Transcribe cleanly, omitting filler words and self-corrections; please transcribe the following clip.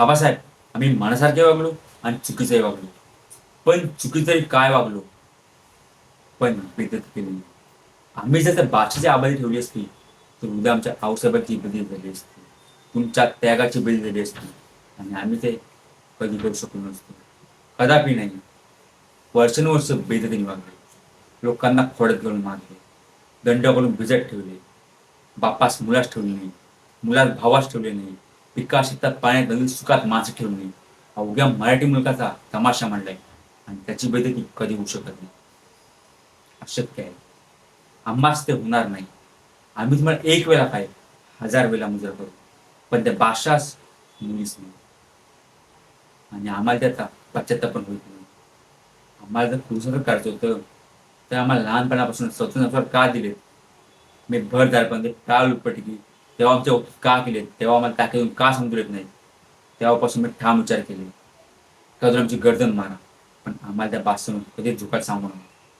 आबासाहेब, आम्ही मनासारखे वागलो आणि चुकीचंही वागलो. पण चुकीचंही काय वागलो, पण बेइज्जत केली नाही. आम्ही जर त्या बादशाची आबादी ठेवली असती, तर उद्या आमच्या आऊसाहेबांची बदली झाली असती. तुमच्या त्यागाची बदली झाली असती आणि आम्ही ते कधी करू शकलो नसतो. कदापि नाही. वर्षानुवर्ष बेइज्जतीने वागले. लोकांना खोड्यात घालून मारले. दंड करून भिजत ठेवले. बापास मुलास ठेवले नाही. मुलास भावास ठेवले नाही. पिकात शेतात पाण्यात नदीत सुखात माणसं ठेवली नाही. अवघ्या मराठी मुलकाचा तमाशा मांडलाय आणि त्याची बेइज्जती कधी होऊ शकत नाही. अशक्य आहे. आम्हास ते होणार नाही. आम्ही तुम्हाला एक वेळा काय 1000 वेळा मुजरा करू, पण त्या बादशास मुलीच नाही. आणि आम्हाला त्याचा पश्चात्ताप पण होत नाही. आम्हाला जर पुरुषाचं करायचं होतं, तर आम्हाला लहानपणापासून स्वतंत्र का दिलेत? मी भर दारपणे का लुटपटी केली? तेव्हा आमच्या ओळखी का केलेत? तेव्हा आम्हाला टाकीतून का समजून येत नाही? तेव्हापासून मी ठाम विचार केले. का आमची गर्दन मारा, पण आम्हाला त्या बादशाहून कधीच झुकायला सांगू नका.